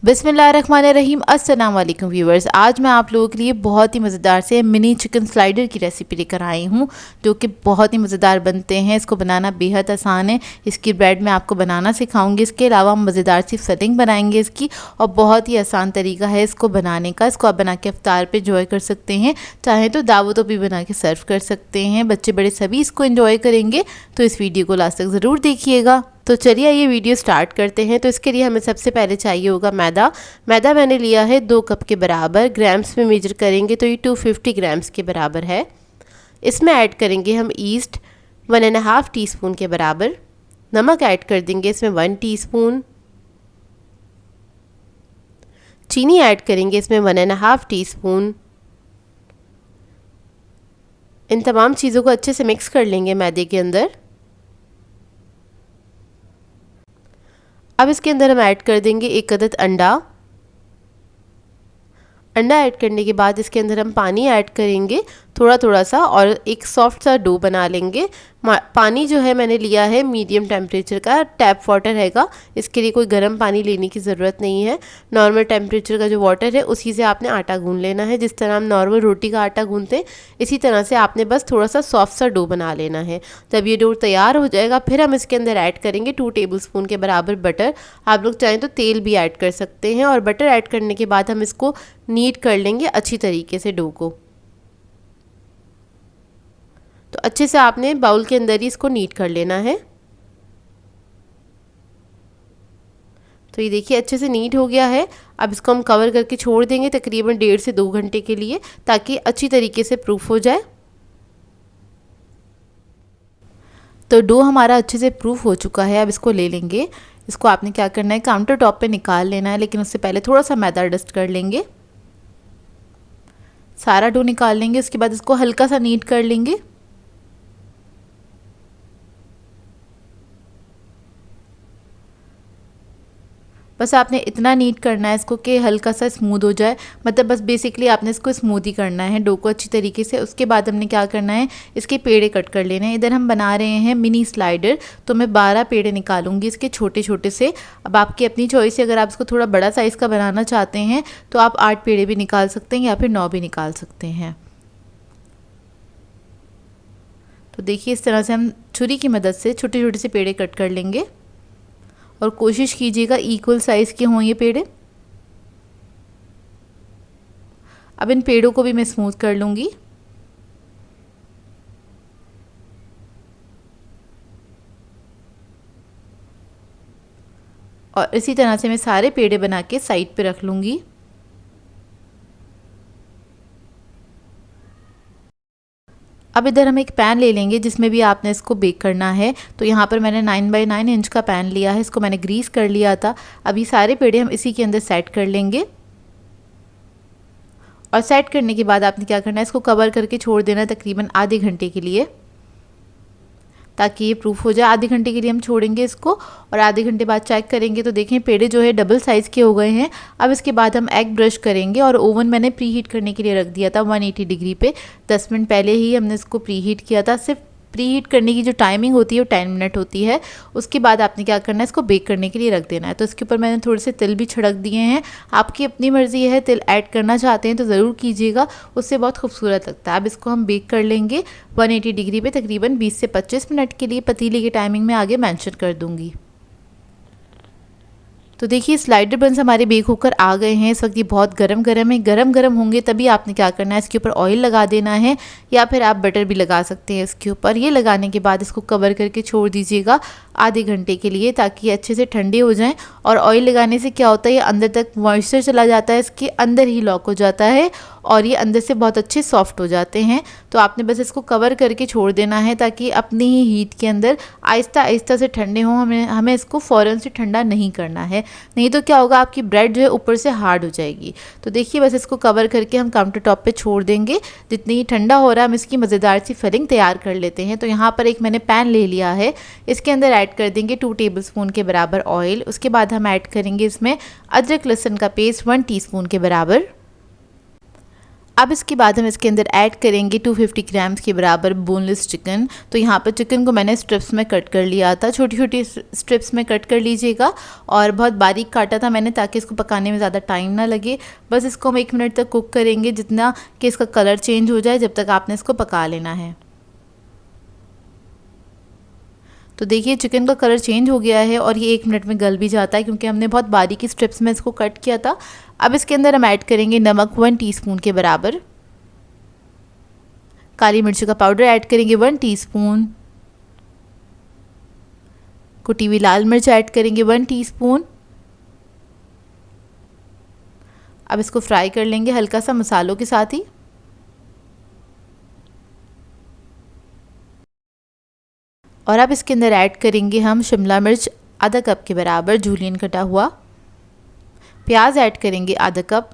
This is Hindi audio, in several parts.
बिस्मिल्लाहिर्रहमानिर्रहीम। अस्सलाम वालेकुम व्यूवर्स। आज मैं आप लोगों के लिए बहुत ही मज़ेदार से मिनी चिकन स्लाइडर की रेसिपी लेकर आई हूँ, जो कि बहुत ही मज़ेदार बनते हैं। इसको बनाना बेहद आसान है। इसकी ब्रेड मैं आपको बनाना सिखाऊंगी। इसके अलावा हम मज़ेदार सी फिलिंग बनाएंगे इसकी, और बहुत ही आसान तरीका है इसको बनाने का। इसको आप बना के इफ्तार पे इंजॉय कर सकते हैं, चाहे तो दावतों भी बना के सर्व कर सकते हैं। बच्चे बड़े सभी इसको इंजॉय करेंगे, तो इस वीडियो को लास्ट तक ज़रूर देखिएगा। तो चलिए ये वीडियो स्टार्ट करते हैं। तो इसके लिए हमें सबसे पहले चाहिए होगा मैदा मैंने लिया है 2 कप के बराबर। ग्राम्स में मेजर करेंगे तो ये 250 ग्राम्स के बराबर है। इसमें ऐड करेंगे हम ईस्ट 1.5 टीस्पून के बराबर। नमक ऐड कर देंगे इसमें 1 टीस्पून। चीनी ऐड करेंगे इसमें 1.5 टीस्पून। इन तमाम चीज़ों को अच्छे से मिक्स कर लेंगे मैदे के अंदर। अब इसके अंदर हम ऐड कर देंगे 1 अदद अंडा ऐड करने के बाद इसके अंदर हम पानी ऐड करेंगे थोड़ा थोड़ा सा, और एक सॉफ्ट सा डो बना लेंगे। पानी जो है मैंने लिया है मीडियम टेम्परेचर का, टैप वाटर हैगा। इसके लिए कोई गर्म पानी लेने की ज़रूरत नहीं है। नॉर्मल टेम्परेचर का जो वाटर है उसी से आपने आटा गूंद लेना है। जिस तरह हम नॉर्मल रोटी का आटा गूंदते हैं, इसी तरह से आपने बस थोड़ा सा सॉफ्ट सा डो बना लेना है। जब ये डो तैयार हो जाएगा, फिर हम इसके अंदर ऐड करेंगे 2 टेबलस्पून के बराबर बटर। आप लोग चाहें तो तेल भी ऐड कर सकते हैं। और बटर ऐड करने के बाद हम इसको नीड कर लेंगे अच्छी तरीके से डो को। तो अच्छे से आपने बाउल के अंदर ही इसको नीट कर लेना है। तो ये देखिए अच्छे से नीट हो गया है। अब इसको हम कवर करके छोड़ देंगे तकरीबन 1.5 से 2 घंटे के लिए, ताकि अच्छी तरीके से प्रूफ हो जाए। तो डो हमारा अच्छे से प्रूफ हो चुका है। अब इसको ले लेंगे। इसको आपने क्या करना है, काउंटर टॉप पे निकाल लेना है, लेकिन उससे पहले थोड़ा सा मैदा डस्ट कर लेंगे। सारा डो निकाल लेंगे। उसके बाद इसको हल्का सा नीट कर लेंगे। बस आपने इतना नीट करना है इसको कि हल्का सा स्मूथ हो जाए, मतलब बस बेसिकली आपने इसको स्मूथ ही करना है डो को अच्छी तरीके से। उसके बाद हमने क्या करना है, इसके पेड़े कट कर लेने हैं। इधर हम बना रहे हैं मिनी स्लाइडर, तो मैं 12 पेड़े निकालूंगी इसके छोटे छोटे से। अब आपकी अपनी चॉइस है, अगर आप इसको थोड़ा बड़ा साइज़ का बनाना चाहते हैं तो आप 8 पेड़े भी निकाल सकते हैं, या फिर 9 भी निकाल सकते हैं। तो देखिए इस तरह से हम छुरी की मदद से छोटे छोटे से पेड़े कट कर लेंगे, और कोशिश कीजिएगा इक्वल साइज़ के हों ये पेड़े। अब इन पेड़ों को भी मैं स्मूथ कर लूँगी। और इसी तरह से मैं सारे पेड़े बना के साइड पे रख लूँगी। अब इधर हम एक पैन ले लेंगे जिसमें भी आपने इसको बेक करना है। तो यहाँ पर मैंने 9x9 इंच का पैन लिया है, इसको मैंने ग्रीस कर लिया था। अभी सारे पेड़े हम इसी के अंदर सेट कर लेंगे। और सेट करने के बाद आपने क्या करना है, इसको कवर करके छोड़ देना तकरीबन आधे घंटे के लिए, ताकि ये प्रूफ हो जाए। आधे घंटे के लिए हम छोड़ेंगे इसको, और आधे घंटे बाद चेक करेंगे तो देखें पेड़े जो है डबल साइज़ के हो गए हैं। अब इसके बाद हम एग ब्रश करेंगे, और ओवन मैंने प्री हीट करने के लिए रख दिया था 180 डिग्री पे। 10 मिनट पहले ही हमने इसको प्री हीट किया था। सिर्फ प्री हीट करने की जो टाइमिंग होती है वो 10 मिनट होती है। उसके बाद आपने क्या करना है, इसको बेक करने के लिए रख देना है। तो इसके ऊपर मैंने थोड़े से तिल भी छिड़क दिए हैं। आपकी अपनी मर्ज़ी है, तिल ऐड करना चाहते हैं तो ज़रूर कीजिएगा, उससे बहुत खूबसूरत लगता है। अब इसको हम बेक कर लेंगे 180 डिग्री पे तकरीबन 20 से 25 मिनट के लिए। पतीले की टाइमिंग में आगे मेंशन कर दूँगी। तो देखिए स्लाइडर बंस हमारे बेक होकर आ गए हैं। इस वक्त ये बहुत गरम गरम है। गरम गरम होंगे तभी आपने क्या करना है, इसके ऊपर ऑयल लगा देना है, या फिर आप बटर भी लगा सकते हैं इसके ऊपर। ये लगाने के बाद इसको कवर करके छोड़ दीजिएगा आधे घंटे के लिए, ताकि ये अच्छे से ठंडे हो जाएं। और ऑयल लगाने से क्या होता है, ये अंदर तक मॉइस्चर चला जाता है, इसके अंदर ही लॉक हो जाता है, और ये अंदर से बहुत अच्छे सॉफ्ट हो जाते हैं। तो आपने बस इसको कवर करके छोड़ देना है, ताकि अपनी ही हीट के अंदर आहिस्ता आहिस्ता से ठंडे हों। हमें इसको फ़ौरन से ठंडा नहीं करना है, नहीं तो क्या होगा, आपकी ब्रेड जो है ऊपर से हार्ड हो जाएगी। तो देखिए बस इसको कवर करके हम काउंटर टॉप पे छोड़ देंगे। जितनी ही ठंडा हो रहा है हम इसकी मज़ेदार सी फिलिंग तैयार कर लेते हैं। तो यहाँ पर एक मैंने पैन ले लिया है, इसके अंदर ऐड कर देंगे 2 टेबलस्पून के बराबर ऑयल। उसके बाद हम ऐड करेंगे इसमें अदरक लहसुन का पेस्ट 1 टीस्पून के बराबर। अब इसके बाद हम इसके अंदर ऐड करेंगे 250 ग्राम्स के बराबर बोनलेस चिकन। तो यहाँ पर चिकन को मैंने स्ट्रिप्स में कट कर लिया था, छोटी छोटी स्ट्रिप्स में कट कर लीजिएगा और बहुत बारीक काटा था मैंने ताकि इसको पकाने में ज़्यादा टाइम ना लगे। बस इसको हम 1 मिनट तक कुक करेंगे, जितना कि इसका कलर चेंज हो जाए, जब तक आपने इसको पका लेना है। तो देखिए चिकन का कलर चेंज हो गया है और ये 1 मिनट में गल भी जाता है क्योंकि हमने बहुत बारीकी स्ट्रिप्स में इसको कट किया था। अब इसके अंदर हम ऐड करेंगे नमक 1 टीस्पून के बराबर, काली मिर्च का पाउडर ऐड करेंगे 1 टीस्पून, कुटी हुई लाल मिर्च ऐड करेंगे 1 टीस्पून। अब इसको फ्राई कर लेंगे हल्का सा मसालों के साथ ही। और अब इसके अंदर ऐड करेंगे हम शिमला मिर्च आधा कप के बराबर जूलियन कटा हुआ, प्याज ऐड करेंगे आधा कप,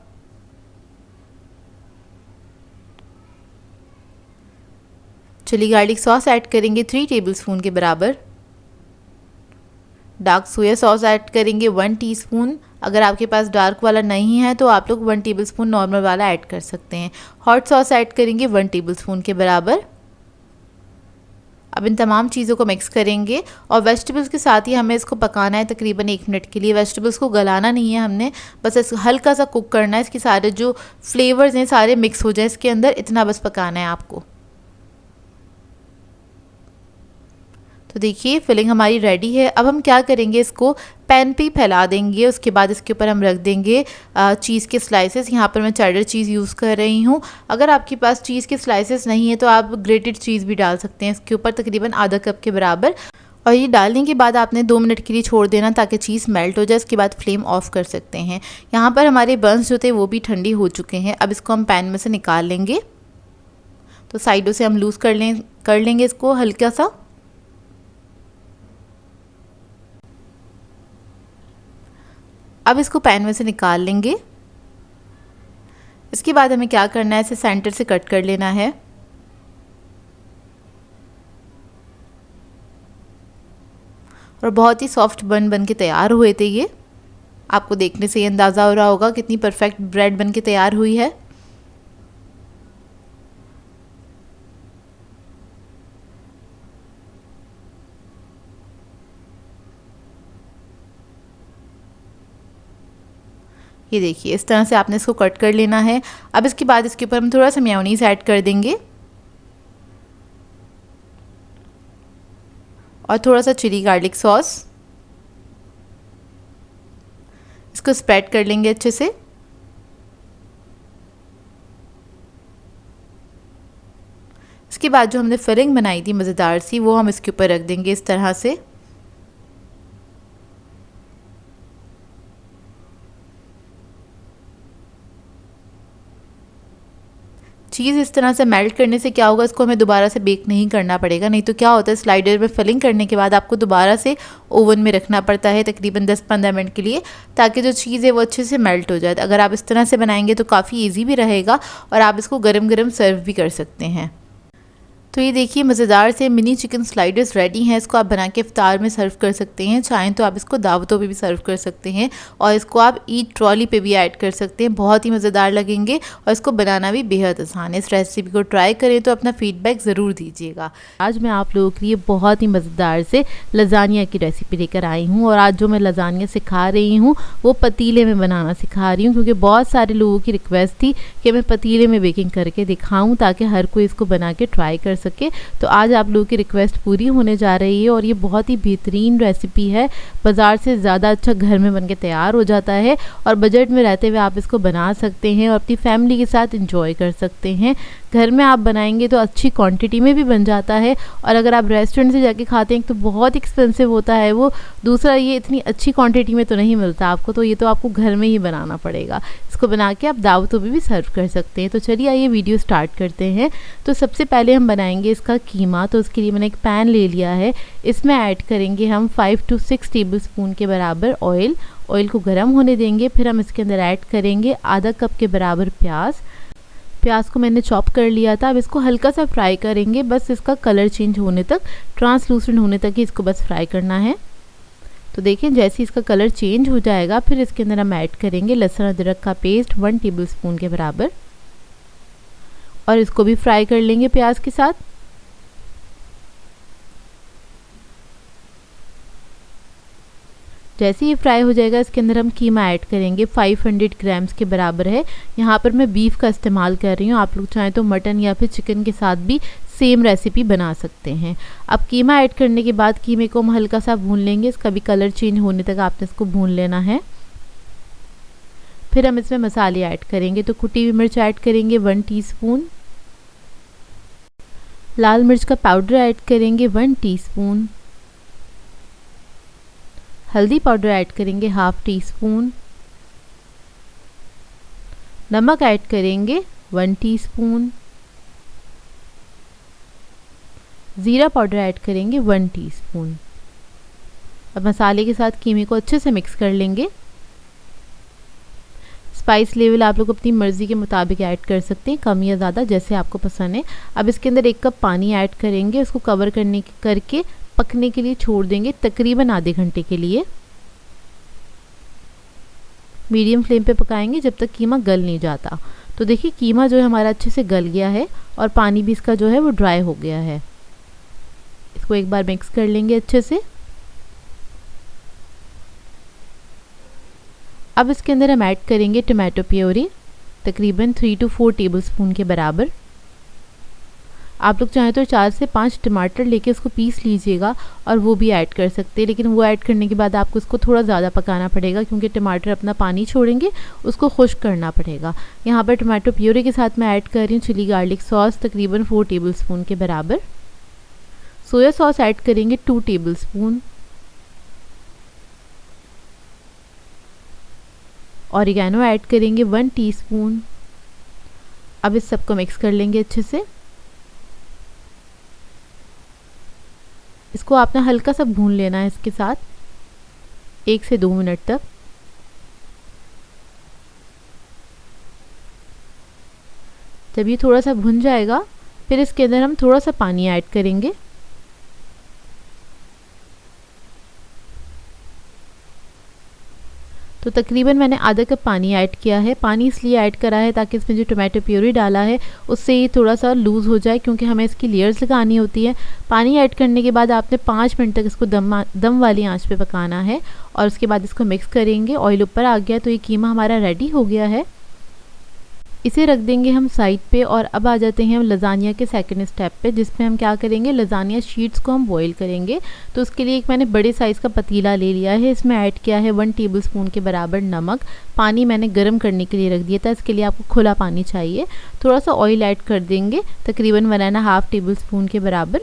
चिली गार्लिक सॉस ऐड करेंगे 3 टेबलस्पून के बराबर, डार्क सोया सॉस ऐड करेंगे 1 टीस्पून। अगर आपके पास डार्क वाला नहीं है तो आप लोग 1 टेबलस्पून नॉर्मल वाला ऐड कर सकते हैं। हॉट सॉस ऐड करेंगे 1 टेबलस्पून के बराबर। अब इन तमाम चीज़ों को मिक्स करेंगे और वेजिटेबल्स के साथ ही हमें इसको पकाना है तकरीबन 1 मिनट के लिए। वेजिटेबल्स को गलाना नहीं है हमने, बस इसको हल्का सा कुक करना है, इसके सारे जो फ्लेवर्स हैं सारे मिक्स हो जाए इसके अंदर, इतना बस पकाना है आपको। तो देखिए फिलिंग हमारी रेडी है। अब हम क्या करेंगे, इसको पैन पे फैला देंगे। उसके बाद इसके ऊपर हम रख देंगे चीज़ के स्लाइसेस। यहाँ पर मैं चेडर चीज़ यूज़ कर रही हूँ। अगर आपके पास चीज़ के स्लाइसेस नहीं है तो आप ग्रेटेड चीज़ भी डाल सकते हैं इसके ऊपर, तकरीबन आधा कप के बराबर। और ये डालने के बाद आपने 2 मिनट के लिए छोड़ देना ताकि चीज़ मेल्ट हो जाए। इसके बाद फ्लेम ऑफ कर सकते हैं। यहाँ पर हमारे बंस जो थे वो भी ठंडी हो चुके हैं। अब इसको हम पैन में से निकाल लेंगे। तो साइडों से हम लूज़ कर लेंगे इसको हल्का सा। अब इसको पैन में से निकाल लेंगे। इसके बाद हमें क्या करना है, इसे सेंटर से कट कर लेना है। और बहुत ही सॉफ्ट बन के तैयार हुए थे ये। आपको देखने से ये अंदाज़ा हो रहा होगा कितनी परफेक्ट ब्रेड बन के तैयार हुई है। ये देखिए इस तरह से आपने इसको कट कर लेना है। अब इसके बाद इसके ऊपर हम थोड़ा सा मेयोनीज ऐड कर देंगे और थोड़ा सा चिली गार्लिक सॉस। इसको स्प्रेड कर लेंगे अच्छे से। इसके बाद जो हमने फिलिंग बनाई थी मज़ेदार सी, वो हम इसके ऊपर रख देंगे इस तरह से। चीज़ इस तरह से मेल्ट करने से क्या होगा, इसको हमें दोबारा से बेक नहीं करना पड़ेगा। नहीं तो क्या होता है, स्लाइडर में फिलिंग करने के बाद आपको दोबारा से ओवन में रखना पड़ता है तकरीबन 10-15 मिनट के लिए, ताकि जो चीज़ है वो अच्छे से मेल्ट हो जाए। अगर आप इस तरह से बनाएंगे तो काफ़ी ईजी भी रहेगा और आप इसको गरम गरम सर्व भी कर सकते हैं। तो ये देखिए मज़ेदार से मिनी चिकन स्लाइडर्स रेडी हैं। इसको आप बना के इफ्तार में सर्व कर सकते हैं। चाहें तो आप इसको दावतों पे भी सर्व कर सकते हैं और इसको आप ईद ट्रॉली पे भी ऐड कर सकते हैं। बहुत ही मज़ेदार लगेंगे और इसको बनाना भी बेहद आसान है। इस रेसिपी को ट्राई करें तो अपना फीडबैक ज़रूर दीजिएगा। आज मैं आप लोगों के लिए बहुत ही मज़ेदार से लजानिया की रेसिपी लेकर आई हूँ और आज जो मैं लजानिया सिखा रही हूँ वो पतीले में बनाना सिखा रही हूँ, क्योंकि बहुत सारे लोगों की रिक्वेस्ट थी कि मैं पतीले में बेकिंग करके दिखाऊँ ताकि हर कोई इसको बना के ट्राई कर सके। तो आज आप लोगों की रिक्वेस्ट पूरी होने जा रही है और ये बहुत ही बेहतरीन रेसिपी है। बाज़ार से ज़्यादा अच्छा घर में बनके तैयार हो जाता है और बजट में रहते हुए आप इसको बना सकते हैं और अपनी फैमिली के साथ इंजॉय कर सकते हैं। घर में आप बनाएंगे तो अच्छी क्वांटिटी में भी बन जाता है और अगर आप रेस्टोरेंट से जाके खाते हैं तो बहुत एक्सपेंसिव होता है वो। दूसरा ये इतनी अच्छी क्वांटिटी में तो नहीं मिलता आपको, तो ये तो आपको घर में ही बनाना पड़ेगा। इसको बना के आप दावतों में भी सर्व कर सकते हैं। तो चलिए आइए वीडियो स्टार्ट करते हैं। तो सबसे पहले हम बनाएंगे इसका कीमा। तो उसके लिए मैंने एक पैन ले लिया है। इसमें ऐड करेंगे हम 5 to 6 टेबलस्पून के बराबर ऑयल। ऑयल को गर्म होने देंगे। फिर हम इसके अंदर ऐड करेंगे आधा कप के बराबर प्याज को मैंने चॉप कर लिया था। अब इसको हल्का सा फ्राई करेंगे, बस इसका कलर चेंज होने तक, ट्रांसलूसेंट होने तक ही इसको बस फ्राई करना है। तो देखें जैसे इसका कलर चेंज हो जाएगा फिर इसके अंदर हम ऐड करेंगे लहसुन अदरक का पेस्ट 1 टेबलस्पून के बराबर। और इसको भी फ्राई कर लेंगे प्याज के साथ। जैसे ही फ्राई हो जाएगा इसके अंदर हम कीमा ऐड करेंगे। 500 ग्राम्स के बराबर है। यहाँ पर मैं बीफ का इस्तेमाल कर रही हूँ, आप लोग चाहें तो मटन या फिर चिकन के साथ भी सेम रेसिपी बना सकते हैं। अब कीमा ऐड करने के बाद कीमे को हम हल्का सा भून लेंगे, इसका भी कलर चेंज होने तक आपने इसको भून लेना है। फिर हम इसमें मसाले ऐड करेंगे। तो कुटी हुई मिर्च ऐड करेंगे 1 टीस्पून, लाल मिर्च का पाउडर ऐड करेंगे 1 टीस्पून, हल्दी पाउडर ऐड करेंगे 1/2 टीस्पून, नमक ऐड करेंगे 1 टीस्पून, ज़ीरा पाउडर ऐड करेंगे 1 टीस्पून। अब मसाले के साथ कीमे को अच्छे से मिक्स कर लेंगे। स्पाइस लेवल आप लोग अपनी मर्ज़ी के मुताबिक ऐड कर सकते हैं, कम या ज़्यादा जैसे आपको पसंद है। अब इसके अंदर 1 कप पानी ऐड करेंगे, उसको कवर करके पकने के लिए छोड़ देंगे तकरीबन आधे घंटे के लिए। मीडियम फ्लेम पे पकाएंगे जब तक कीमा गल नहीं जाता। तो देखिए कीमा जो है हमारा अच्छे से गल गया है और पानी भी इसका जो है वो ड्राई हो गया है। इसको एक बार मिक्स कर लेंगे अच्छे से। अब इसके अंदर हम ऐड करेंगे टमाटो प्योरी, तकरीबन 3 to 4 टेबलस्पून के बराबर। आप लोग चाहें तो 4 से 5 टमाटर लेके उसको पीस लीजिएगा और वो भी ऐड कर सकते हैं, लेकिन वो ऐड करने के बाद आपको इसको थोड़ा ज़्यादा पकाना पड़ेगा क्योंकि टमाटर अपना पानी छोड़ेंगे, उसको खुश्क करना पड़ेगा। यहाँ पर टमाटो प्योरी के साथ मैं ऐड कर रही हूँ चिली गार्लिक सॉस, तकरीबन 4 टेबलस्पून के बराबर। सोया सॉस ऐड करेंगे 2 टेबलस्पून, ऑरिगेनो ऐड करेंगे 1 टीस्पून। अब इस सबको मिक्स कर लेंगे अच्छे से। इसको आपने हल्का सा भून लेना है इसके साथ 1 से 2 मिनट तक। जब ये थोड़ा सा भुन जाएगा फिर इसके अंदर हम थोड़ा सा पानी ऐड करेंगे। तो तकरीबन मैंने आधा कप पानी ऐड किया है। पानी इसलिए ऐड करा है ताकि इसमें जो टमाटो प्यूरी डाला है उससे ये थोड़ा सा लूज़ हो जाए, क्योंकि हमें इसकी लेयर्स लगानी होती है। पानी ऐड करने के बाद आपने 5 मिनट तक इसको दम वाली आंच पे पकाना है और उसके बाद इसको मिक्स करेंगे। ऑयल ऊपर आ गया तो ये कीमा हमारा रेडी हो गया है। इसे रख देंगे हम साइड पे और अब आ जाते हैं हम लजानिया के सेकंड स्टेप पे, जिसमें हम क्या करेंगे, लजानिया शीट्स को हम बॉईल करेंगे। तो उसके लिए एक मैंने बड़े साइज़ का पतीला ले लिया है, इसमें ऐड किया है 1 टेबलस्पून के बराबर नमक। पानी मैंने गर्म करने के लिए रख दिया था, इसके लिए आपको खुला पानी चाहिए। थोड़ा सा ऑयल ऐड कर देंगे, तकरीबन 1.5 टेबलस्पून के बराबर।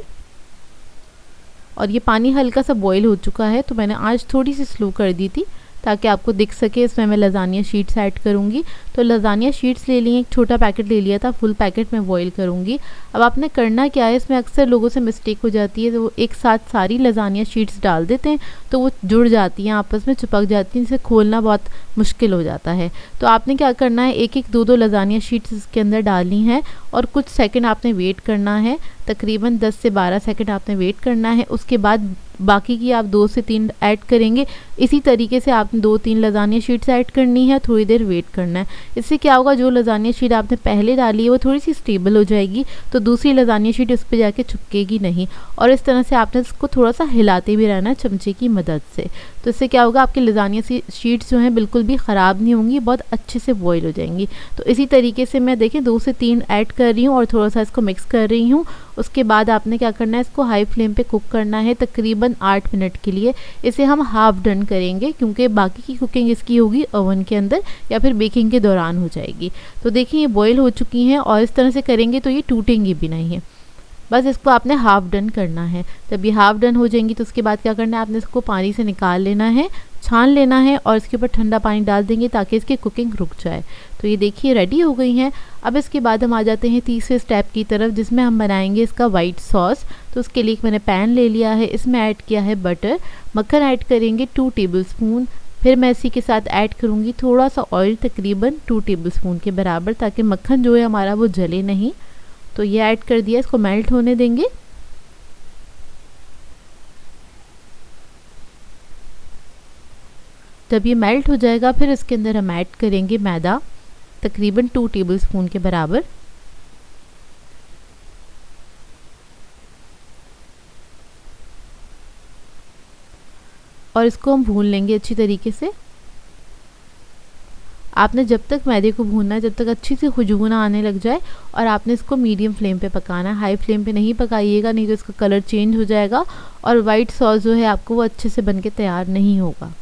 और ये पानी हल्का सा बॉईल हो चुका है, तो मैंने आँच थोड़ी सी स्लो कर दी थी ताकि आपको दिख सके। इसमें मैं लजानिया शीट्स ऐड करूँगी। तो लजानिया शीट्स ले ली, एक छोटा पैकेट ले लिया था, फुल पैकेट मैं बॉईल करूँगी। अब आपने करना क्या है, इसमें अक्सर लोगों से मिस्टेक हो जाती है, तो वो एक साथ सारी लजानिया शीट्स डाल देते हैं तो वो जुड़ जाती हैं, आपस में चिपक जाती हैं, इसे खोलना बहुत मुश्किल हो जाता है। तो आपने क्या करना है, एक एक 2-2 लजानिया शीट्स इसके अंदर डालनी है और कुछ सेकंड आपने वेट करना है, तकरीबन 10 से 12 सेकंड आपने वेट करना है। उसके बाद बाकी की आप 2 से 3 ऐड करेंगे। इसी तरीके से आपने 2-3 लजानिया शीट्स ऐड करनी है, थोड़ी देर वेट करना है। इससे क्या होगा, जो लजानिया शीट आपने पहले डाली है वो थोड़ी सी स्टेबल हो जाएगी, तो दूसरी लजानिया शीट उस पर जाके चिपकेगी नहीं। और इस तरह से आपने इसको थोड़ा सा हिलाते भी रहना है चमचे की मदद से। तो इससे क्या होगा, आपकी लजानिया शीट्स जो हैं बिल्कुल भी ख़राब नहीं होंगी, बहुत अच्छे से बॉईल हो जाएंगी। तो इसी तरीके से मैं देखें 2 से 3 ऐड कर रही हूँ और थोड़ा सा इसको मिक्स कर रही हूँ। उसके बाद आपने क्या करना है, इसको हाई फ्लेम पे कुक करना है तकरीबन 8 मिनट के लिए। इसे हम हाफ डन करेंगे क्योंकि बाकी की कुकिंग इसकी होगी ओवन के अंदर या फिर बेकिंग के दौरान हो जाएगी। तो देखिए ये बॉईल हो चुकी हैं और इस तरह से करेंगे तो ये टूटेंगी भी नहीं है। बस इसको आपने हाफ डन करना है। जब ये हाफ डन हो जाएंगी तो उसके बाद क्या करना है, आपने इसको पानी से निकाल लेना है, छान लेना है और इसके ऊपर ठंडा पानी डाल देंगे ताकि इसकी कुकिंग रुक जाए। तो ये देखिए रेडी हो गई हैं। अब इसके बाद हम आ जाते हैं तीसरे स्टेप की तरफ, जिसमें हम बनाएंगे इसका वाइट सॉस। तो उसके लिए मैंने पैन ले लिया है, इसमें ऐड किया है बटर, मक्खन ऐड करेंगे 2 टेबलस्पून। फिर मैं इसी के साथ ऐड करूँगी थोड़ा सा ऑयल, तकरीबन 2 टेबलस्पून के बराबर, ताकि मक्खन जो है हमारा वो जले नहीं। तो ये ऐड कर दिया, इसको मेल्ट होने देंगे। जब ये मेल्ट हो जाएगा फिर इसके अंदर हम ऐड करेंगे मैदा, तकरीबन 2 टेबलस्पून के बराबर। और इसको हम भून लेंगे अच्छी तरीके से। आपने जब तक मैदे को भूनना है जब तक अच्छी सी खुशबू ना आने लग जाए, और आपने इसको मीडियम फ्लेम पे पकाना है, हाई फ्लेम पे नहीं पकाइएगा, नहीं तो इसका कलर चेंज हो जाएगा और वाइट सॉस जो है आपको वो अच्छे से बन के तैयार नहीं होगा।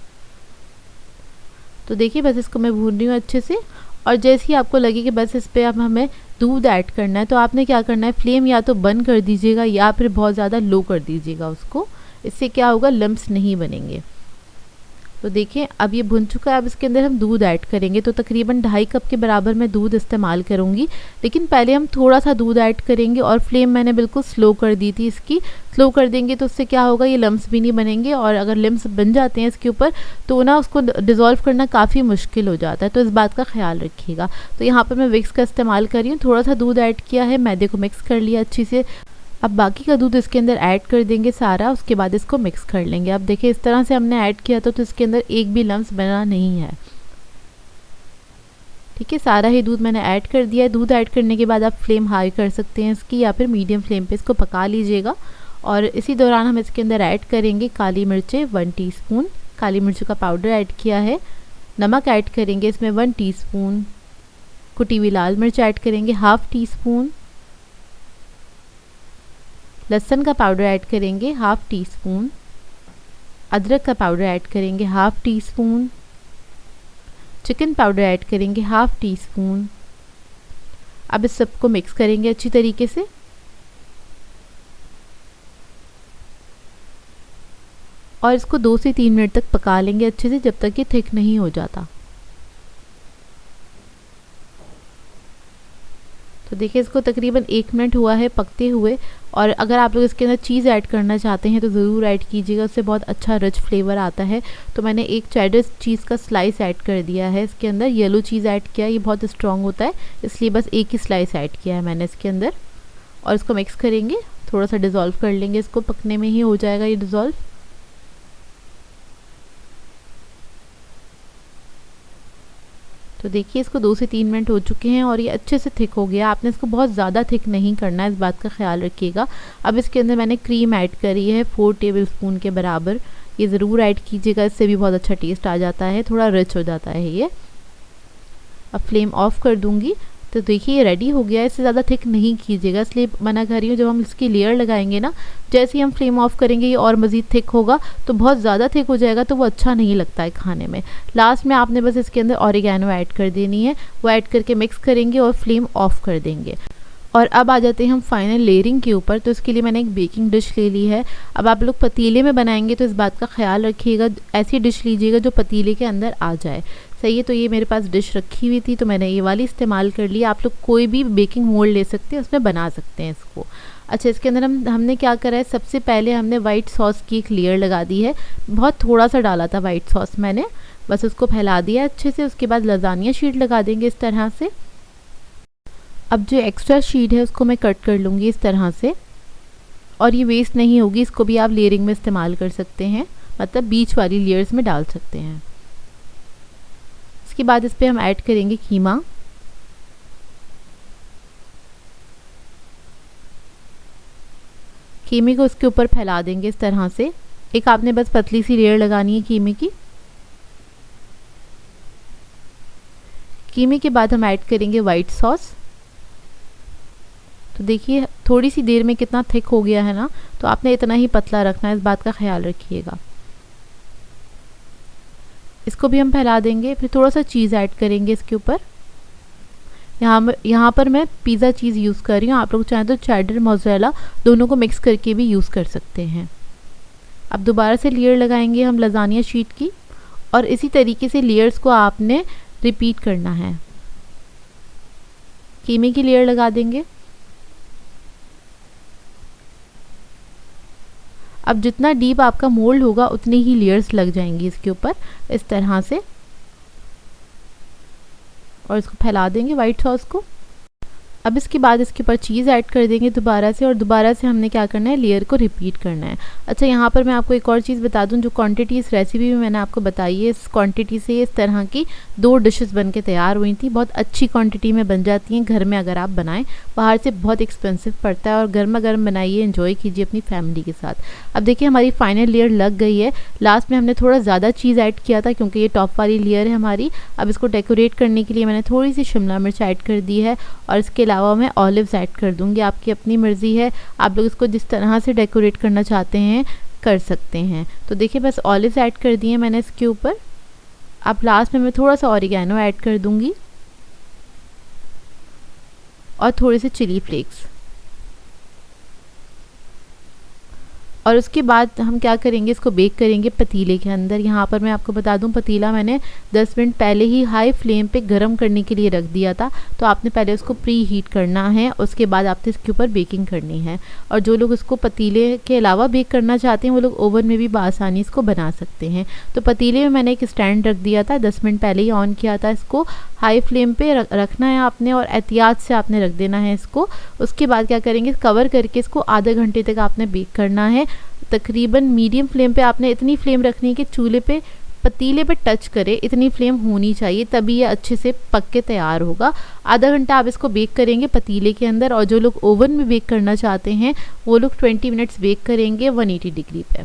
तो देखिए बस इसको मैं भून रही हूँ अच्छे से, और जैसे ही आपको लगे कि बस इस पर अब हमें दूध ऐड करना है, तो आपने क्या करना है, फ्लेम या तो बंद कर दीजिएगा या फिर बहुत ज़्यादा लो कर दीजिएगा उसको। इससे क्या होगा, लम्प्स नहीं बनेंगे। तो देखिए अब ये भुन चुका है। अब इसके अंदर हम दूध ऐड करेंगे, तो तकरीबन 2.5 कप के बराबर मैं दूध इस्तेमाल करूँगी, लेकिन पहले हम थोड़ा सा दूध ऐड करेंगे और फ्लेम मैंने बिल्कुल स्लो कर दी थी इसकी। स्लो कर देंगे तो उससे क्या होगा, ये लम्प्स भी नहीं बनेंगे, और अगर लम्प्स बन जाते हैं इसके ऊपर तो ना उसको डिज़ोल्व करना काफ़ी मुश्किल हो जाता है, तो इस बात का ख्याल रखिएगा। तो यहाँ पर मैं विक्स का इस्तेमाल कर रही हूँ, थोड़ा सा दूध ऐड किया है, मैदे को मिक्स कर लिया अच्छी से। अब बाकी का दूध इसके अंदर ऐड कर देंगे सारा, उसके बाद इसको मिक्स कर लेंगे। अब देखिए इस तरह से हमने ऐड किया था तो इसके अंदर एक भी लम्प्स बना नहीं है। ठीक है, सारा ही दूध मैंने ऐड कर दिया है। दूध ऐड करने के बाद आप फ्लेम हाई कर सकते हैं इसकी, या फिर मीडियम फ्लेम पे इसको पका लीजिएगा। और इसी दौरान हम इसके अंदर ऐड करेंगे काली मिर्चें 1 टीस्पून, काली मिर्चों का पाउडर ऐड किया है। नमक ऐड करेंगे इसमें 1 टीस्पून, कुटी हुई लाल मिर्च ऐड करेंगे 1/2 टीस्पून, लहसुन का पाउडर ऐड करेंगे 1/2 टीस्पून, अदरक का पाउडर ऐड करेंगे 1/2 टीस्पून, चिकन पाउडर ऐड करेंगे 1/2 टीस्पून। अब इस सबको मिक्स करेंगे अच्छी तरीके से। और इसको 2 से 3 मिनट तक पका लेंगे अच्छे से, जब तक ये थिक नहीं हो जाता। तो देखिए इसको तकरीबन 1 मिनट हुआ है पकते हुए, और अगर आप लोग इसके अंदर चीज़ ऐड करना चाहते हैं तो ज़रूर ऐड कीजिएगा, उससे बहुत अच्छा रिच फ्लेवर आता है। तो मैंने एक चेडर चीज़ का स्लाइस ऐड कर दिया है इसके अंदर, येलो चीज़ ऐड किया, ये बहुत स्ट्रॉन्ग होता है इसलिए बस एक ही स्लाइस ऐड किया है मैंने इसके अंदर। और इसको मिक्स करेंगे, थोड़ा सा डिज़ोल्व कर लेंगे इसको, पकने में ही हो जाएगा ये डिज़ोल्व। तो देखिए इसको 2 से 3 मिनट हो चुके हैं और ये अच्छे से थिक हो गया। आपने इसको बहुत ज़्यादा थिक नहीं करना है, इस बात का ख्याल रखिएगा। अब इसके अंदर मैंने क्रीम ऐड करी है 4 टेबलस्पून के बराबर, ये ज़रूर ऐड कीजिएगा, इससे भी बहुत अच्छा टेस्ट आ जाता है, थोड़ा रिच हो जाता है ये। अब फ्लेम ऑफ कर दूँगी। तो देखिए ये रेडी हो गया है, इससे ज़्यादा थिक नहीं कीजिएगा, इसलिए मना कर रही हूँ। जब हम इसकी लेयर लगाएंगे ना, जैसे ही हम फ्लेम ऑफ करेंगे ये और मज़ीद थिक होगा, तो बहुत ज़्यादा थिक हो जाएगा तो वो अच्छा नहीं लगता है खाने में। लास्ट में आपने बस इसके अंदर ऑरिगेनो ऐड कर देनी है, वो ऐड करके मिक्स करेंगे और फ्लेम ऑफ कर देंगे। और अब आ जाते हैं हम फाइनल लेयरिंग के ऊपर। तो इसके लिए मैंने एक बेकिंग डिश ले ली है। अब आप लोग पतीले में बनाएंगे तो इस बात का ख्याल रखिएगा, ऐसी डिश लीजिएगा जो पतीले के अंदर आ जाए। सही है, तो ये मेरे पास डिश रखी हुई थी तो मैंने ये वाली इस्तेमाल कर ली। आप लोग कोई भी बेकिंग मोल्ड ले सकते हैं, उसमें बना सकते हैं इसको। अच्छा, इसके अंदर हमने क्या करा है, सबसे पहले हमने वाइट सॉस की एक लेयर लगा दी है। बहुत थोड़ा सा डाला था वाइट सॉस मैंने, बस उसको फैला दिया अच्छे से। उसके बाद लजानिया शीट लगा देंगे इस तरह से। अब जो एक्स्ट्रा शीट है उसको मैं कट कर लूँगी इस तरह से, और ये वेस्ट नहीं होगी, इसको भी आप लेयरिंग में इस्तेमाल कर सकते हैं, मतलब बीच वाली लेयर्स में डाल सकते हैं। इसके बाद इस पर हम ऐड करेंगे कीमा। कीमे को इसके ऊपर फैला देंगे इस तरह से। एक आपने बस पतली सी लेयर लगानी है कीमे की। कीमे के बाद हम ऐड करेंगे वाइट सॉस। तो देखिए थोड़ी सी देर में कितना थिक हो गया है ना, तो आपने इतना ही पतला रखना है, इस बात का ख्याल रखिएगा। इसको भी हम फैला देंगे। फिर थोड़ा सा चीज़ ऐड करेंगे इसके ऊपर। यहाँ पर मैं पिज़्ज़ा चीज़ यूज़ कर रही हूँ, आप लोग चाहें तो चेडर मोज़रेला दोनों को मिक्स करके भी यूज़ कर सकते हैं। अब दोबारा से लेयर लगाएंगे हम लजानिया शीट की, और इसी तरीके से लेयर्स को आपने रिपीट करना है। कीमे की लेयर लगा देंगे। अब जितना डीप आपका मोल्ड होगा उतनी ही लेयर्स लग जाएंगी इसके ऊपर इस तरह से, और इसको फैला देंगे वाइट सॉस को। अब इसके बाद इसके ऊपर चीज़ ऐड कर देंगे दोबारा से, और दोबारा से हमने क्या करना है, लेयर को रिपीट करना है। अच्छा, यहाँ पर मैं आपको एक और चीज़ बता दूँ, जो क्वांटिटी इस रेसिपी में मैंने आपको बताई है, इस क्वांटिटी से इस तरह की 2 डिशेस बन के तैयार हुई थी। बहुत अच्छी क्वांटिटी में बन जाती हैं घर में अगर आप बनाएं, बाहर से बहुत एक्सपेंसिव पड़ता है। और गर्मा गर्म बनाइए, एंजॉय कीजिए अपनी फैमिली के साथ। अब देखिए हमारी फाइनल लेयर लग गई है। लास्ट में हमने थोड़ा ज़्यादा चीज़ ऐड किया था क्योंकि ये टॉप वाली लेयर है हमारी। अब इसको डेकोरेट करने के लिए मैंने थोड़ी सी शिमला मिर्च ऐड कर दी है, और इसके अलावा मैं ऑलिव्स ऐड कर दूंगी। आपकी अपनी मर्ज़ी है, आप लोग इसको जिस तरह से डेकोरेट करना चाहते हैं कर सकते हैं। तो देखिए बस ऑलिव्स ऐड कर दिए मैंने इसके ऊपर। अब लास्ट में मैं थोड़ा सा ऑरिगेनो ऐड कर दूंगी और थोड़े से चिली फ्लेक्स। और उसके बाद हम क्या करेंगे, इसको बेक करेंगे पतीले के अंदर। यहाँ पर मैं आपको बता दूँ, पतीला मैंने 10 मिनट पहले ही हाई फ्लेम पे गरम करने के लिए रख दिया था। तो आपने पहले उसको प्री हीट करना है, उसके बाद आपने इसके ऊपर बेकिंग करनी है। और जो लोग इसको पतीले के अलावा बेक करना चाहते हैं वो लोग ओवन में भी आसानी इसको बना सकते हैं। तो पतीले में मैंने एक स्टैंड रख दिया था, 10 मिनट पहले ही ऑन किया था। इसको हाई फ्लेम पे रखना है आपने, और एहतियात से आपने रख देना है इसको। उसके बाद क्या करेंगे, कवर करके इसको आधे घंटे तक आपने बेक करना है। तकरीबन मीडियम फ्लेम पे आपने इतनी फ्लेम रखनी है कि चूल्हे पे पतीले पे टच करे, इतनी फ्लेम होनी चाहिए, तभी ये अच्छे से पक के तैयार होगा। आधा घंटा आप इसको बेक करेंगे पतीले के अंदर। और जो लोग ओवन में बेक करना चाहते हैं वो लोग 20 मिनट्स बेक करेंगे 180 डिग्री पे।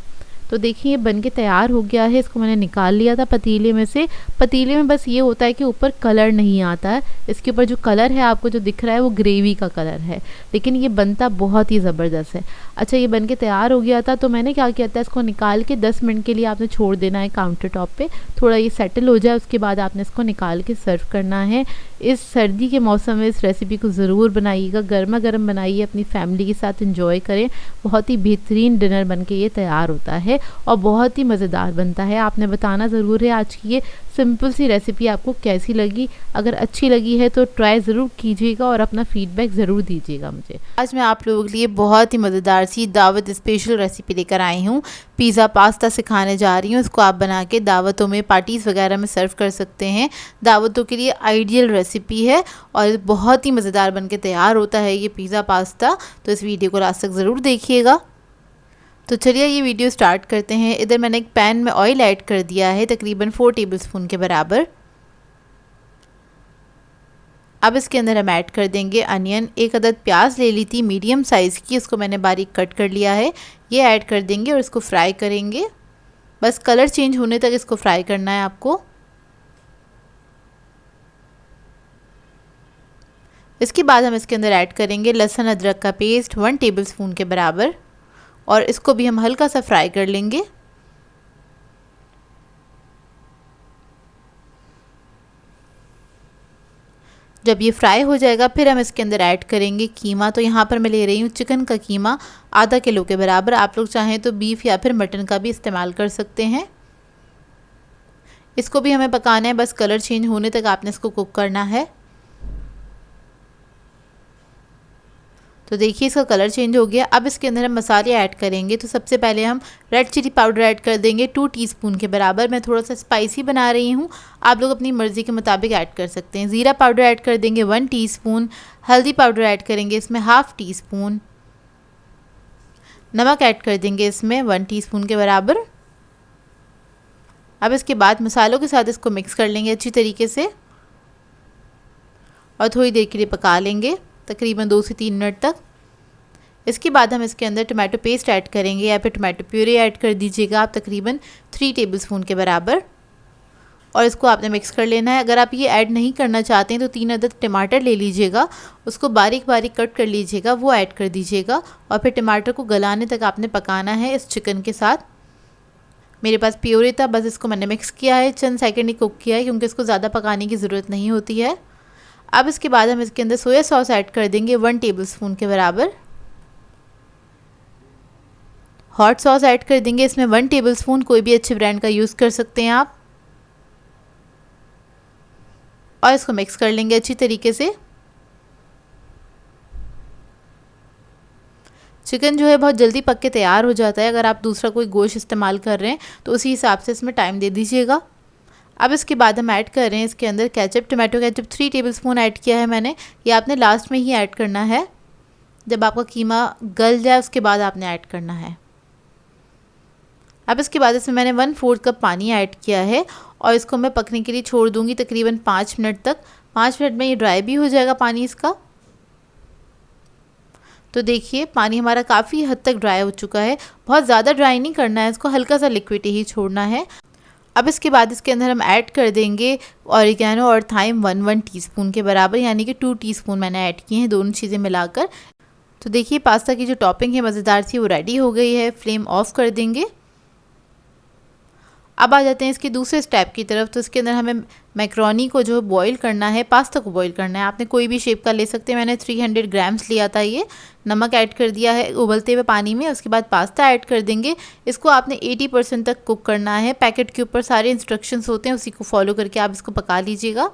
तो देखिए ये बन के तैयार हो गया है। इसको मैंने निकाल लिया था पतीले में से। पतीले में बस ये होता है कि ऊपर कलर नहीं आता है। इसके ऊपर जो कलर है आपको जो दिख रहा है वो ग्रेवी का कलर है, लेकिन ये बनता बहुत ही ज़बरदस्त है। अच्छा, ये बन के तैयार हो गया था। तो मैंने क्या किया था, इसको निकाल के 10 मिनट के लिए आपने छोड़ देना है काउंटर टॉप पे, थोड़ा ये सेटल हो जाए। उसके बाद आपने इसको निकाल के सर्व करना है। इस सर्दी के मौसम में इस रेसिपी को ज़रूर बनाइएगा, गर्मा गर्म बनाइए, अपनी फैमिली के साथ इंजॉय करें। बहुत ही बेहतरीन डिनर बन के ये तैयार होता है और बहुत ही मज़ेदार बनता है। आपने बताना ज़रूर है आज की ये सिंपल सी रेसिपी आपको कैसी लगी। अगर अच्छी लगी है तो ट्राई ज़रूर कीजिएगा और अपना फीडबैक ज़रूर दीजिएगा मुझे। आज मैं आप लोगों के लिए बहुत ही मज़ेदार सी दावत स्पेशल रेसिपी लेकर आई हूँ। पिज़्ज़ा पास्ता सिखाने जा रही हूँ। इसको आप बना के दावतों में, पार्टीज़ वगैरह में सर्व कर सकते हैं। दावतों के लिए आइडियल रेसिपी है और बहुत ही मज़ेदार बन के तैयार होता है ये पिज़्ज़ा पास्ता। तो इस वीडियो को लास्ट तक ज़रूर देखिएगा। तो चलिए ये वीडियो स्टार्ट करते हैं। इधर मैंने एक पैन में ऑयल ऐड कर दिया है तकरीबन 4 टेबलस्पून के बराबर। अब इसके अंदर हम ऐड कर देंगे अनियन। एक अदद प्याज ले ली थी मीडियम साइज़ की, इसको मैंने बारीक कट कर लिया है। ये ऐड कर देंगे और इसको फ्राई करेंगे। बस कलर चेंज होने तक इसको फ्राई करना है आपको। इसके बाद हम इसके अंदर ऐड करेंगे लहसुन अदरक का पेस्ट 1 टेबलस्पून के बराबर, और इसको भी हम हल्का सा फ्राई कर लेंगे। जब ये फ्राई हो जाएगा फिर हम इसके अंदर ऐड करेंगे कीमा। तो यहाँ पर मैं ले रही हूँ चिकन का कीमा आधा किलो के बराबर। आप लोग चाहें तो बीफ या फिर मटन का भी इस्तेमाल कर सकते हैं। इसको भी हमें पकाना है, बस कलर चेंज होने तक आपने इसको कुक करना है। तो देखिए इसका कलर चेंज हो गया। अब इसके अंदर हम मसाले ऐड करेंगे। तो सबसे पहले हम रेड चिली पाउडर ऐड कर देंगे 2 टीस्पून के बराबर। मैं थोड़ा सा स्पाइसी बना रही हूँ, आप लोग अपनी मर्ज़ी के मुताबिक ऐड कर सकते हैं। ज़ीरा पाउडर ऐड कर देंगे 1 टीस्पून। हल्दी पाउडर ऐड करेंगे इसमें 1/2 टीस्पून। नमक ऐड कर देंगे इसमें 1 टीस्पून के बराबर। अब इसके बाद मसालों के साथ इसको मिक्स कर लेंगे अच्छी तरीके से और थोड़ी देर के लिए पका लेंगे, तकरीबन 2 से 3 मिनट तक। इसके बाद हम इसके अंदर टमाटो पेस्ट ऐड करेंगे या फिर टमाटो प्यूरी ऐड कर दीजिएगा आप, तकरीबन 3 टेबलस्पून के बराबर, और इसको आपने मिक्स कर लेना है। अगर आप ये ऐड नहीं करना चाहते हैं तो 3 अदद टमाटर ले लीजिएगा, उसको बारीक बारीक कट कर लीजिएगा, वो ऐड कर दीजिएगा और फिर टमाटर को गलाने तक आपने पकाना है इस चिकन के साथ। मेरे पास प्यूरी था, बस इसको मैंने मिक्स किया है, चंद सेकंड ही कुक किया है क्योंकि इसको ज़्यादा पकाने की ज़रूरत नहीं होती है। अब इसके बाद हम इसके अंदर सोया सॉस ऐड कर देंगे 1 टेबलस्पून के बराबर। हॉट सॉस ऐड कर देंगे इसमें 1 टेबलस्पून, कोई भी अच्छे ब्रांड का यूज़ कर सकते हैं आप, और इसको मिक्स कर लेंगे अच्छी तरीके से। चिकन जो है बहुत जल्दी पक के तैयार हो जाता है। अगर आप दूसरा कोई गोश्त इस्तेमाल कर रहे हैं तो उसी हिसाब से इसमें टाइम दे दीजिएगा। अब इसके बाद हम ऐड कर रहे हैं इसके अंदर ketchup, tomato ketchup 3 tablespoon add किया है मैंने। ये आपने लास्ट में ही ऐड करना है, जब आपका कीमा गल जाए उसके बाद आपने ऐड करना है। अब इसके बाद इसमें मैंने 1/4 कप पानी ऐड किया है और इसको मैं पकने के लिए छोड़ दूंगी तकरीबन 5 मिनट तक। 5 मिनट में ये ड्राई भी हो जाएगा पानी इसका। तो देखिए पानी हमारा काफ़ी हद तक ड्राई हो चुका है। बहुत ज़्यादा ड्राई नहीं करना है इसको, हल्का सा लिक्विड ही छोड़ना है। अब इसके बाद इसके अंदर हम ऐड कर देंगे ऑरिगेनो और थाइम 1 टीस्पून के बराबर, यानी कि 2 टीस्पून मैंने ऐड किए हैं दोनों चीज़ें मिलाकर। तो देखिए पास्ता की जो टॉपिंग है मज़ेदार सी वो रेडी हो गई है। फ्लेम ऑफ कर देंगे। अब आ जाते हैं इसके दूसरे स्टेप की तरफ। तो इसके अंदर हमें मैक्रोनी को जो बॉईल करना है, पास्ता को बॉईल करना है। आपने कोई भी शेप का ले सकते हैं। मैंने 300 ग्राम्स लिया था ये। नमक ऐड कर दिया है उबलते हुए पानी में। उसके बाद पास्ता ऐड कर देंगे। इसको आपने 80% तक कुक करना है। पैकेट के ऊपर सारे इंस्ट्रक्शंस होते हैं, उसी को फॉलो करके आप इसको पका लीजिएगा।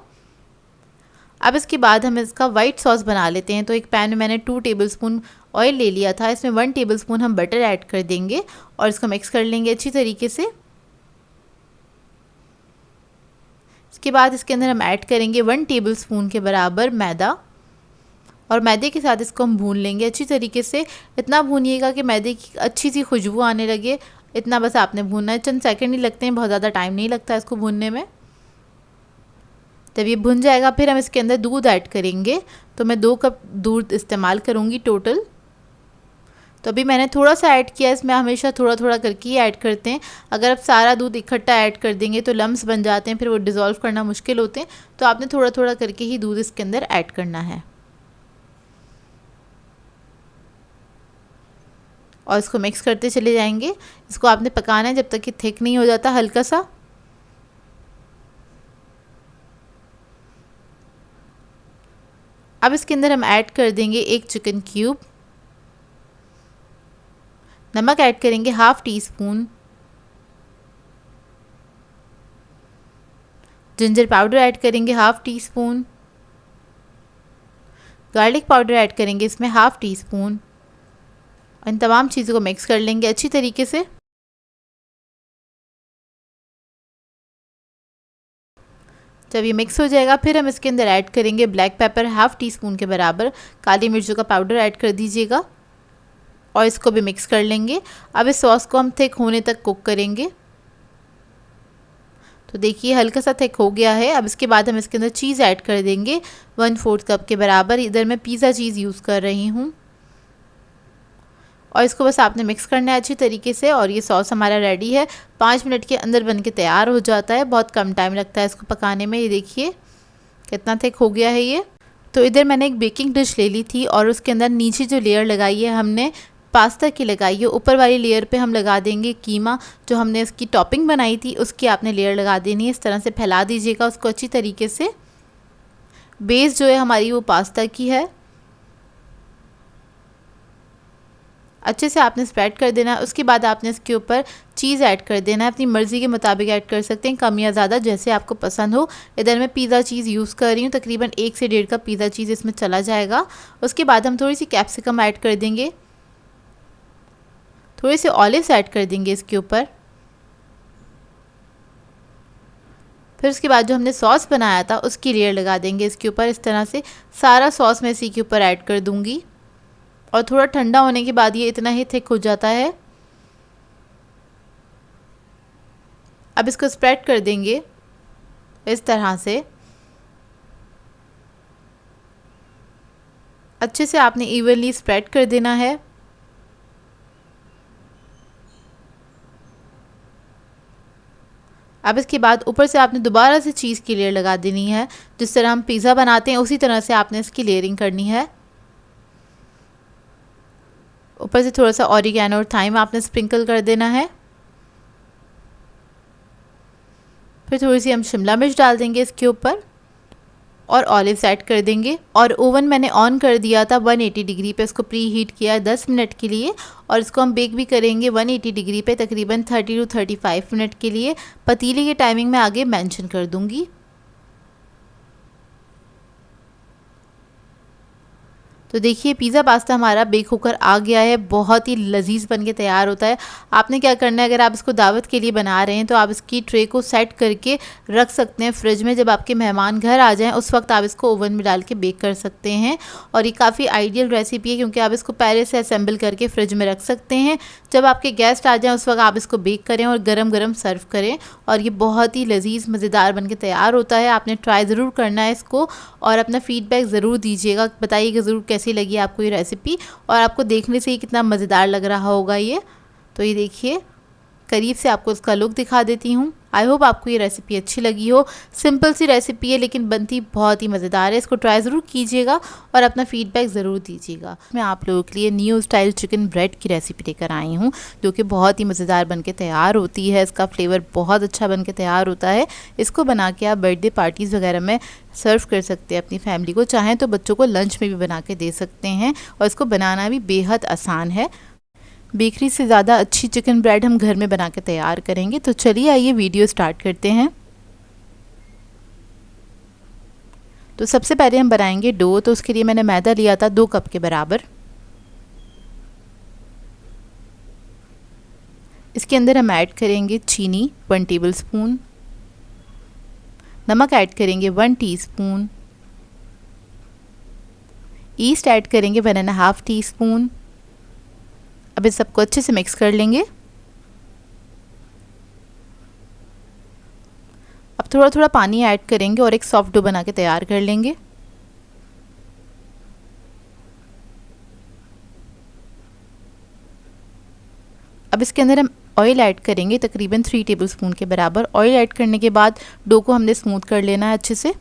अब इसके बाद हम इसका वाइट सॉस बना लेते हैं। तो एक पैन में मैंने 2 टेबलस्पून ऑयल ले लिया था। इसमें 1 टेबलस्पून हम बटर ऐड कर देंगे और इसको मिक्स कर लेंगे अच्छी तरीके से। इसके बाद इसके अंदर हम ऐड करेंगे 1 टेबलस्पून के बराबर मैदा और मैदे के साथ इसको हम भून लेंगे अच्छी तरीके से। इतना भूनिएगा कि मैदे की अच्छी सी खुशबू आने लगे, इतना बस आपने भूनना है। चंद सेकंड ही लगते हैं, बहुत ज़्यादा टाइम नहीं लगता इसको भूनने में। जब ये भुन जाएगा फिर हम इसके अंदर दूध ऐड करेंगे। तो मैं 2 कप दूध इस्तेमाल करूँगी टोटल। तो अभी मैंने थोड़ा सा ऐड किया, इसमें हमेशा थोड़ा थोड़ा करके ही ऐड करते हैं। अगर आप सारा दूध इकट्ठा ऐड कर देंगे तो लम्स बन जाते हैं, फिर वो डिज़ोल्व करना मुश्किल होते हैं। तो आपने थोड़ा थोड़ा करके ही दूध इसके अंदर ऐड करना है और इसको मिक्स करते चले जाएंगे। इसको आपने पकाना है जब तक कि थिक नहीं हो जाता हल्का सा। अब इसके अंदर हम ऐड कर देंगे 1 चिकन क्यूब। नमक ऐड करेंगे 1/2 टीस्पून। जिंजर पाउडर ऐड करेंगे 1/2 टीस्पून। गार्लिक पाउडर ऐड करेंगे इसमें 1/2 टीस्पून। इन तमाम चीज़ों को मिक्स कर लेंगे अच्छी तरीके से। जब ये मिक्स हो जाएगा फिर हम इसके अंदर ऐड करेंगे ब्लैक पेपर 1/2 टीस्पून के बराबर। काली मिर्चों का पाउडर ऐड कर दीजिएगा और इसको भी मिक्स कर लेंगे। अब इस सॉस को हम थिक होने तक कुक करेंगे। तो देखिए हल्का सा थिक हो गया है। अब इसके बाद हम इसके अंदर चीज़ ऐड कर देंगे 1/4 कप के बराबर। इधर मैं पिज़्ज़ा चीज़ यूज़ कर रही हूँ और इसको बस आपने मिक्स करना है अच्छी तरीके से और ये सॉस हमारा रेडी है। 5 मिनट के अंदर बन के तैयार हो जाता है। बहुत कम टाइम लगता है इसको पकाने में। ये देखिए कितना थिक हो गया है ये। तो इधर मैंने एक बेकिंग डिश ले ली थी और उसके अंदर नीचे जो लेयर लगाई है हमने पास्ता की लगाई है, ऊपर वाली लेयर पे हम लगा देंगे कीमा। जो हमने इसकी टॉपिंग बनाई थी उसकी आपने लेयर लगा देनी है। इस तरह से फैला दीजिएगा उसको अच्छी तरीके से। बेस जो है हमारी वो पास्ता की है, अच्छे से आपने स्प्रेड कर देना है। उसके बाद आपने इसके ऊपर चीज़ ऐड कर देना है। अपनी मर्ज़ी के मुताबिक ऐड कर सकते हैं, कम या ज़्यादा जैसे आपको पसंद हो। इधर मैं पिज़्ज़ा चीज़ यूज़ कर रही हूँ, तकरीबन 1 से 1.5 कप पिज़्ज़ा चीज़ इसमें चला जाएगा। उसके बाद हम थोड़ी सी कैप्सिकम ऐड कर देंगे, थोड़े से ऑलिव्स ऐड कर देंगे इसके ऊपर। फिर उसके बाद जो हमने सॉस बनाया था उसकी लेयर लगा देंगे इसके ऊपर। इस तरह से सारा सॉस मैं इसी के ऊपर ऐड कर दूँगी और थोड़ा ठंडा होने के बाद ये इतना ही थिक हो जाता है। अब इसको स्प्रेड कर देंगे इस तरह से। अच्छे से आपने इवनली स्प्रेड कर देना है। अब इसके बाद ऊपर से आपने दोबारा से चीज़ की लेयर लगा देनी है। जिस तरह हम पिज़्ज़ा बनाते हैं उसी तरह से आपने इसकी लेयरिंग करनी है। ऊपर से थोड़ा सा ऑरिगेनो और थाइम आपने स्प्रिंकल कर देना है। फिर थोड़ी सी हम शिमला मिर्च डाल देंगे इसके ऊपर और ऑलिव्स ऐड कर देंगे। और ओवन मैंने ऑन कर दिया था 180 डिग्री पे, इसको प्री हीट किया 10 मिनट के लिए और इसको हम बेक भी करेंगे 180 डिग्री पे तकरीबन 30 to 35 मिनट के लिए। पतीले की टाइमिंग मैं आगे मेंशन कर दूंगी। तो देखिए पिज़्ज़ा पास्ता हमारा बेक होकर आ गया है, बहुत ही लजीज बन के तैयार होता है। आपने क्या करना है, अगर आप इसको दावत के लिए बना रहे हैं तो आप इसकी ट्रे को सेट करके रख सकते हैं फ्रिज में। जब आपके मेहमान घर आ जाएं उस वक्त आप इसको ओवन में डाल के बेक कर सकते हैं। और ये काफ़ी आइडियल रेसिपी है क्योंकि आप इसको पहले से असेंबल करके फ्रिज में रख सकते हैं। जब आपके गेस्ट आ जाएँ उस वक्त आप इसको बेक करें और गरम गरम सर्व करें और ये बहुत ही लजीज मज़ेदार बन के तैयार होता है। आपने ट्राई ज़रूर करना है इसको और अपना फीडबैक ज़रूर दीजिएगा, बताइएगा ज़रूर कैसी लगी आपको ये रेसिपी और आपको देखने से ही कितना मज़ेदार लग रहा होगा ये। तो ये देखिए करीब से आपको इसका लुक दिखा देती हूँ। आई होप आपको ये रेसिपी अच्छी लगी हो। सिंपल सी रेसिपी है लेकिन बनती बहुत ही मज़ेदार है। इसको ट्राई ज़रूर कीजिएगा और अपना फीडबैक ज़रूर दीजिएगा। मैं आप लोगों के लिए न्यू स्टाइल चिकन ब्रेड की रेसिपी लेकर आई हूँ जो कि बहुत ही मज़ेदार बन के तैयार होती है। इसका फ्लेवर बहुत अच्छा बन के तैयार होता है। इसको बना के आप बर्थडे पार्टीज़ वगैरह में सर्व कर सकते हैं अपनी फैमिली को। चाहें तो बच्चों को लंच में भी बना के दे सकते हैं और इसको बनाना भी बेहद आसान है। बेकरी से ज़्यादा अच्छी चिकन ब्रेड हम घर में बना के तैयार करेंगे। तो चलिए आइए वीडियो स्टार्ट करते हैं। तो सबसे पहले हम बनाएंगे डो। तो उसके लिए मैंने मैदा लिया था 2 कप के बराबर। इसके अंदर हम ऐड करेंगे चीनी 1 टेबलस्पून, नमक ऐड करेंगे 1 टीस्पून, ईस्ट ऐड करेंगे 1.5 टीस्पून। अब इस सबको अच्छे से मिक्स कर लेंगे। अब थोड़ा थोड़ा पानी ऐड करेंगे और एक सॉफ्ट डो बना के तैयार कर लेंगे। अब इसके अंदर हम ऑयल ऐड करेंगे तकरीबन 3 टेबलस्पून के बराबर। ऑयल ऐड करने के बाद डो को हमने स्मूथ कर लेना है अच्छे से।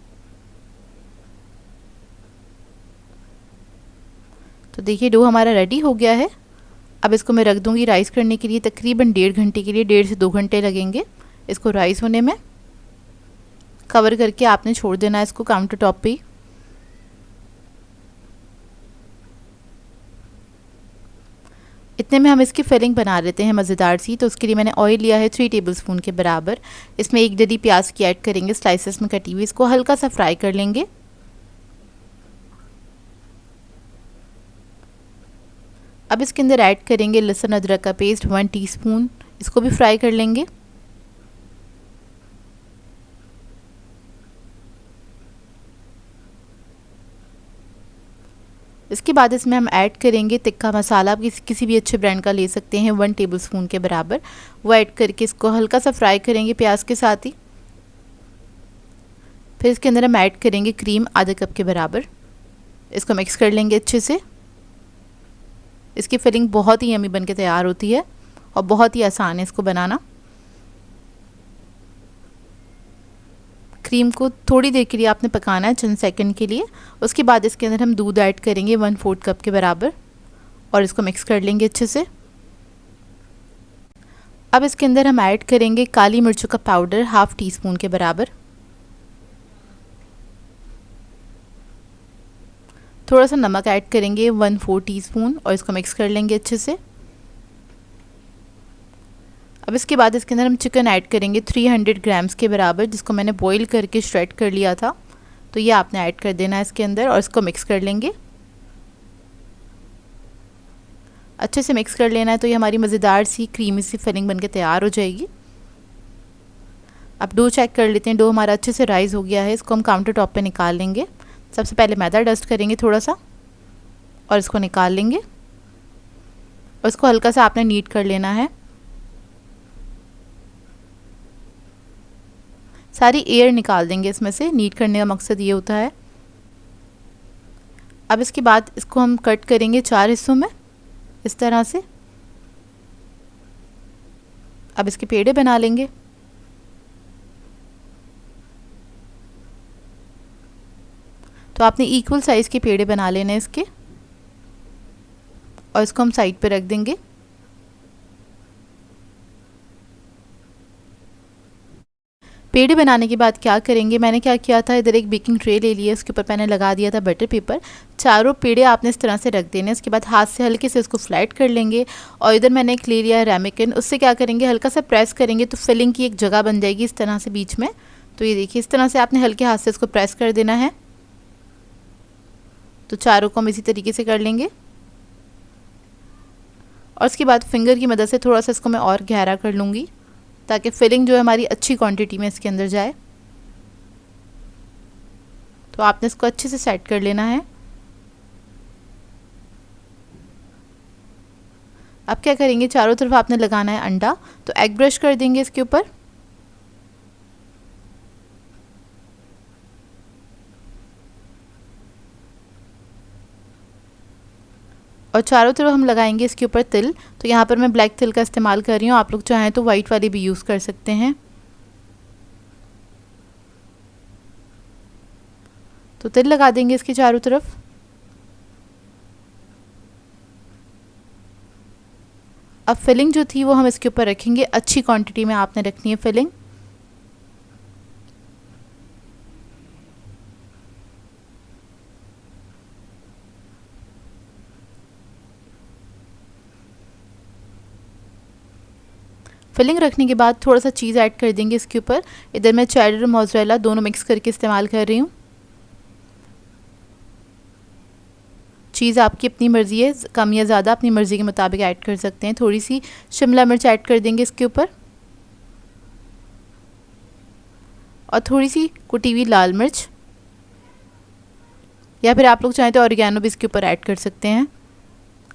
तो देखिए डो हमारा रेडी हो गया है। अब इसको मैं रख दूंगी राइस करने के लिए तकरीबन 1.5 घंटे के लिए। 1.5 से 2 घंटे लगेंगे इसको राइस होने में। कवर करके आपने छोड़ देना है इसको काउंटर टॉप पे। इतने में हम इसकी फिलिंग बना लेते हैं मज़ेदार सी। तो उसके लिए मैंने ऑयल लिया है 3 टेबलस्पून के बराबर। इसमें 1 डली प्याज की ऐड करेंगे स्लाइसेस में कटी हुई। इसको हल्का सा फ्राई कर लेंगे। अब इसके अंदर ऐड करेंगे लहसुन अदरक का पेस्ट 1 टीस्पून। इसको भी फ्राई कर लेंगे। इसके बाद इसमें हम ऐड करेंगे तिक्का मसाला। आप किसी भी अच्छे ब्रांड का ले सकते हैं 1 टेबलस्पून के बराबर। वो ऐड करके इसको हल्का सा फ्राई करेंगे प्याज के साथ ही। फिर इसके अंदर हम ऐड करेंगे क्रीम आधा कप के बराबर। इसको मिक्स कर लेंगे अच्छे से। इसकी फिलिंग बहुत ही यमी बन के तैयार होती है और बहुत ही आसान है इसको बनाना। क्रीम को थोड़ी देर के लिए आपने पकाना है, चंद सेकंड के लिए। उसके बाद इसके अंदर हम दूध ऐड करेंगे 1/4 कप के बराबर और इसको मिक्स कर लेंगे अच्छे से। अब इसके अंदर हम ऐड करेंगे काली मिर्चों का पाउडर 1/2 टीस्पून के बराबर। थोड़ा सा नमक ऐड करेंगे 1/4 टीस्पून और इसको मिक्स कर लेंगे अच्छे से। अब इसके बाद इसके अंदर हम चिकन ऐड करेंगे 300 ग्राम्स के बराबर, जिसको मैंने बॉईल करके श्रेड कर लिया था। तो ये आपने ऐड कर देना है इसके अंदर और इसको मिक्स कर लेंगे। अच्छे से मिक्स कर लेना है। तो ये हमारी मज़ेदार सी क्रीमी सी फिलिंग बनके तैयार हो जाएगी। अब डो चेक कर लेते हैं। डो हमारा अच्छे से राइज़ हो गया है। इसको हम काउंटर टॉप पे निकाल लेंगे। सबसे पहले मैदा डस्ट करेंगे थोड़ा सा और इसको निकाल लेंगे और इसको हल्का सा आपने नीट कर लेना है। सारी एयर निकाल देंगे इसमें से। नीट करने का मकसद ये होता है। अब इसके बाद इसको हम कट करेंगे 4 हिस्सों में इस तरह से। अब इसके पेड़े बना लेंगे। तो आपने इक्वल साइज़ के पेड़े बना लेने इसके और इसको हम साइड पे रख देंगे। पेड़े बनाने के बाद क्या करेंगे, मैंने क्या किया था, इधर एक बेकिंग ट्रे ले लिया, उसके ऊपर मैंने लगा दिया था बटर पेपर। चारों पेड़े आपने इस तरह से रख देने। उसके बाद हाथ से हल्के से उसको फ्लैट कर लेंगे और इधर मैंने एक ले लिया है रेमिकन। उससे क्या करेंगे, हल्का सा प्रेस करेंगे तो फिलिंग की एक जगह बन जाएगी इस तरह से बीच में। तो ये देखिए इस तरह से आपने हल्के हाथ से इसको प्रेस कर देना है। तो चारों को हम इसी तरीके से कर लेंगे। और उसके बाद फिंगर की मदद से थोड़ा सा इसको मैं और गहरा कर लूँगी ताकि फिलिंग जो है हमारी अच्छी क्वांटिटी में इसके अंदर जाए। तो आपने इसको अच्छे से सेट कर लेना है। अब क्या करेंगे, चारों तरफ आपने लगाना है अंडा, तो एग ब्रश कर देंगे इसके ऊपर। और चारों तरफ हम लगाएंगे इसके ऊपर तिल। तो यहाँ पर मैं ब्लैक तिल का इस्तेमाल कर रही हूँ, आप लोग चाहें तो वाइट वाली भी यूज़ कर सकते हैं। तो तिल लगा देंगे इसके चारों तरफ। अब फिलिंग जो थी वो हम इसके ऊपर रखेंगे, अच्छी क्वांटिटी में आपने रखनी है फिलिंग। फिलिंग रखने के बाद थोड़ा सा चीज़ ऐड कर देंगे इसके ऊपर। इधर मैं चेडर और मोज़रेला दोनों मिक्स करके इस्तेमाल कर रही हूँ। चीज़ आपकी अपनी मर्ज़ी है, कम या ज़्यादा अपनी मर्ज़ी के मुताबिक ऐड कर सकते हैं। थोड़ी सी शिमला मिर्च ऐड कर देंगे इसके ऊपर और थोड़ी सी कुटी हुई लाल मिर्च, या फिर आप लोग चाहें तो ऑरिगेनो भी इसके ऊपर ऐड कर सकते हैं।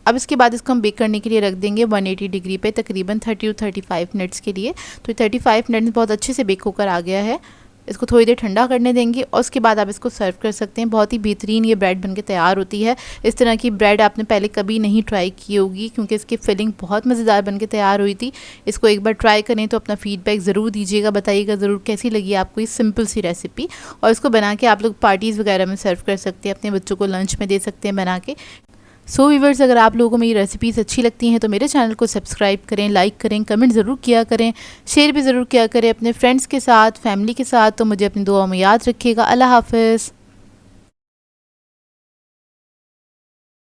अब इसके बाद इसको हम बेक करने के लिए रख देंगे 180 डिग्री पे तकरीबन 30 to 35 मिनट्स के लिए। तो 35 मिनट्स बहुत अच्छे से बेक होकर आ गया है। इसको थोड़ी देर ठंडा करने देंगे और उसके बाद आप इसको सर्व कर सकते हैं। बहुत ही बेहतरीन ये ब्रेड बनके तैयार होती है। इस तरह की ब्रेड आपने पहले कभी नहीं ट्राई की होगी क्योंकि इसकी फिलिंग बहुत मज़ेदार बनके तैयार हुई थी। इसको एक बार ट्राई करें तो अपना फीडबैक ज़रूर दीजिएगा, बताइएगा ज़रूर कैसी लगी आपको ये सिंपल सी रेसिपी। और इसको बना के आप लोग पार्टीज़ वगैरह में सर्व कर सकते हैं, अपने बच्चों को लंच में दे सकते हैं बना के। सो व्यूअर्स, अगर आप लोगों को मेरी रेसिपीज़ अच्छी लगती हैं तो मेरे चैनल को सब्सक्राइब करें, लाइक करें, कमेंट ज़रूर किया करें, शेयर भी ज़रूर किया करें अपने फ्रेंड्स के साथ, फैमिली के साथ। तो मुझे अपनी दुआ में याद रखिएगा। अल्लाह हाफ़िज़।